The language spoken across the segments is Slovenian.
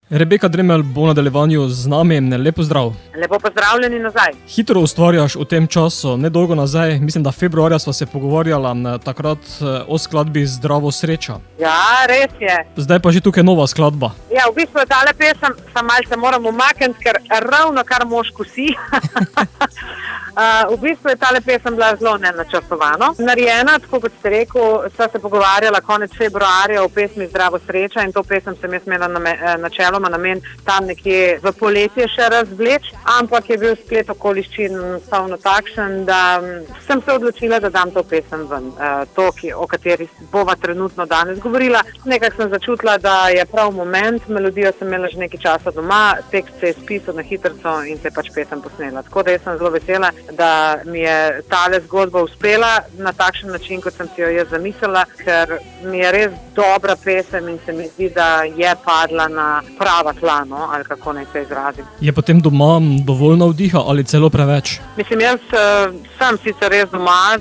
Rebeka Dremelj bo v nadaljevanju z nami. Lepo zdrav. Lepo pozdravljeni nazaj. Hitro ustvarjaš v tem času, nedolgo nazaj, mislim, da februarja sva se pogovarjala takrat o skladbi Zdravo sreča. Ja, res je. Zdaj pa že tukaj nova skladba. Ja, v bistvu tale pesem malce moram umakniti, ker ravno kar mož kosi. V bistvu je tale pesem bila zelo nenačrtovano narejena, tako kot ste rekel, sva se pogovarjala konec februarja o pesmi Zdravo sreča in to pesem sem jaz imela načeloma namen tam nekje v poletje še razvleč, ampak je bil splet okoliščin enostavno takšen, da sem se odločila, da dam to pesem ven. O kateri bova trenutno danes govorila. Nekako sem začutila, da je prav moment, melodijo sem imela že nekaj časa doma, tekst se je spisal na hitrico in se je pač pesem posnela. Tako da jaz sem zelo vesela, da mi je tale zgodba uspela na takšen način, kot sem si jo jaz zamislila, ker mi je res dobra pesem in se mi zdi, da je padla na prava tla, no, ali kako naj se izrazim. Je potem doma dovolj navdiha ali celo preveč? Mislim, jaz sem sicer res doma,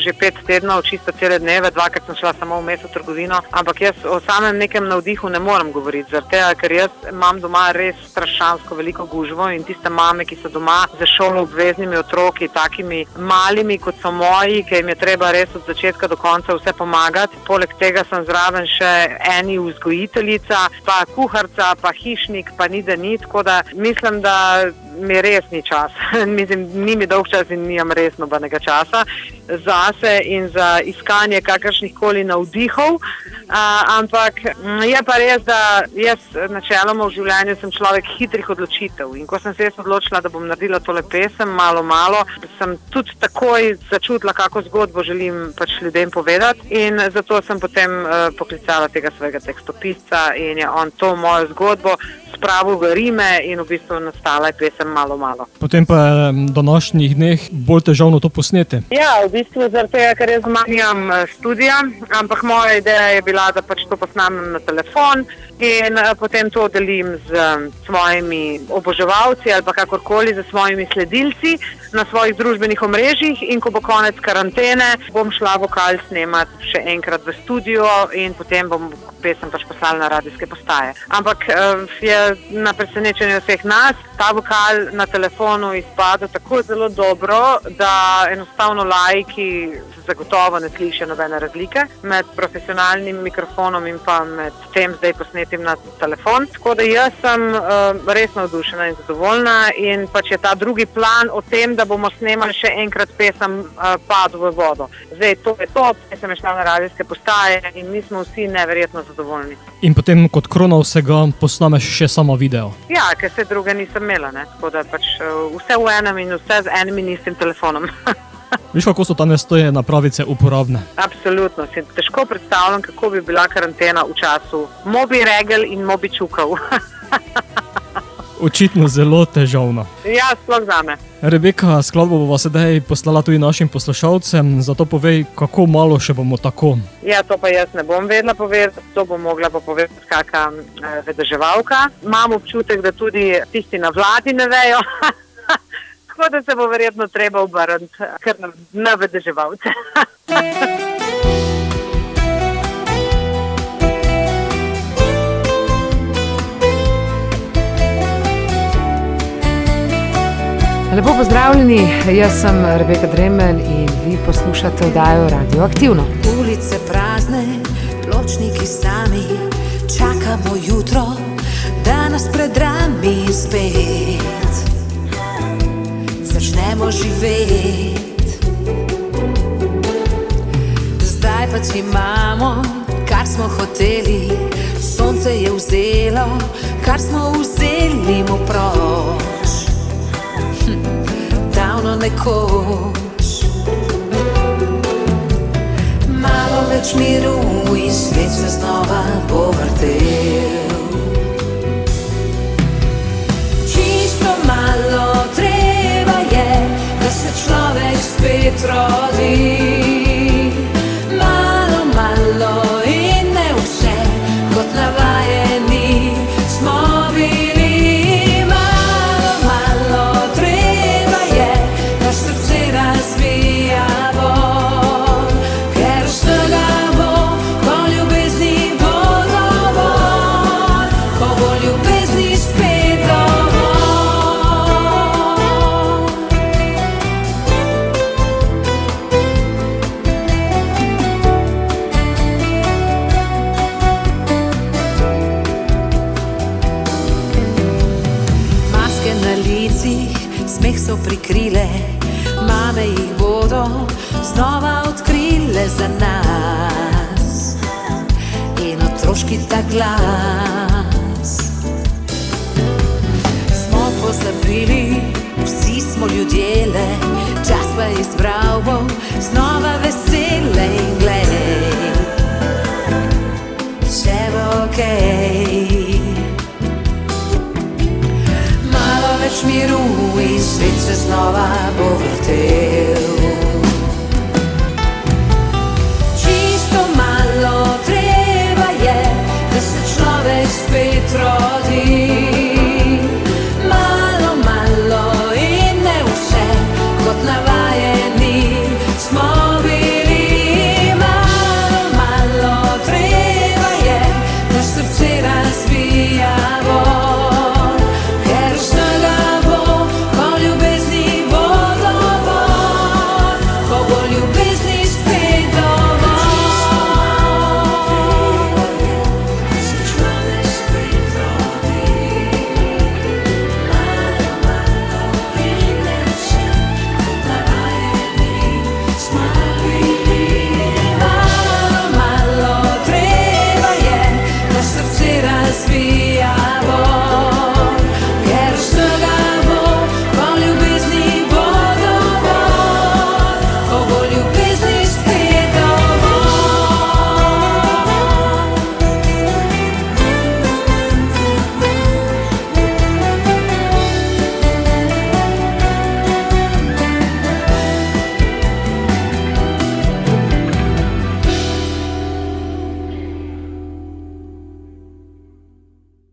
že 5 tednov, čisto cele dneve, 2krat sem šla samo vmes v trgovino, ampak jaz o samem nekem navdihu ne morem govoriti, zaradi tega, ker jaz imam doma res strašansko veliko gužvo in tiste mame, ki so doma za šolo obveznimi otroki, takimi malimi, kot so moji, ki jim je treba res od začetka do konca vse pomagati. Poleg tega sem zraven še eni vzgojiteljica, pa kuharca, pa hišnik, pa ni da ni, tako da mislim, da mi res ni čas. Mislim, ni mi dolg čas in nimam res nobenega časa zase in za iskanje kakršnih koli navdihov, ampak je pa res, da jaz načeloma v življenju sem človek hitrih odločitev in ko sem se jaz odločila, da bom naredila tole pesem, malo, sem tudi takoj začutila, kako zgodbo želim pač ljudem povedati in zato sem potem poklicala tega svojega tekstopisca in je on to mojo zgodbo spravil v rime in v bistvu nastala je pesem Malo. Potem pa je v današnjih dneh bolj težavno to posneti. Ja, v bistvu zaradi tega, ker jaz manjam študija, ampak moja ideja je bila, da pač to posnamem na telefon in potem to delim z svojimi oboževalci ali pa kakorkoli z svojimi sledilci na svojih družbenih omrežjih in ko bo konec karantene, bom šla vokal snemati še enkrat v studio in potem bom pesem pač poslala na radijske postaje. Ampak je na presenečenje vseh nas ta vokal na telefonu izpadel tako zelo dobro, da enostavno laiki zagotovo ne slišijo nobene razlike med profesionalnim mikrofonom in pa med tem zdaj posnetim na telefon. Tako da jaz sem res navdušena in zadovoljna in pač je ta drugi plan o tem, da bomo snemali še enkrat pesem padel v vodo. Zdaj to je to, pesem je šla na radijske postaje in mi smo vsi neverjetno zadovoljni. In potem kot krona vsega posnameš še samo video. Ja, ker se druge nisem imela, ne? Tako da pač vse v enem in vse z enim in istim telefonom. Viš, kako so danes te napravice uporabne? Absolutno, si težko predstavljam, kako bi bila karantena v času mobiregel in mobičukov. Očitno zelo težavno. Ja, sploh zame. Rebeka, skladbo bova sedaj poslala tudi našim poslušalcem, zato povej, kako malo še bomo tako. Ja, to pa jaz ne bom vedela povedati, to bom mogla pa povedati kakšna vedeževalka. Imam občutek, da tudi tisti na vladi ne vejo. Tako da se bo verjetno treba obrniti kar na vedeževalce. Lepo pozdravljeni, jaz sem Rebeka Dremelj in vi poslušate oddajo Radioaktivno. Ulice prazne, pločniki sami, čakamo jutro, da nas predrami spet. Začnemo živeti. Zdaj pa imamo, kar smo hoteli, sonce je vzelo, kar smo vzeli mu proč. Davno nekoč. Malo več miru in svet se znova bo vrtel. Čisto malo treba je, da se človek spet rodi. Malo, malo in ne vse, kot navajeni smo bili. Ljubezni na licih smeh so prikrile, mame jih bodo znova odkrile za nas in otroški ta glas. Smo pozabili, vsi smo ljudjele, čas pa je izbral bo znova vesele in glej, vse bo okej. Malo več miru in svet se znova bo vrtel.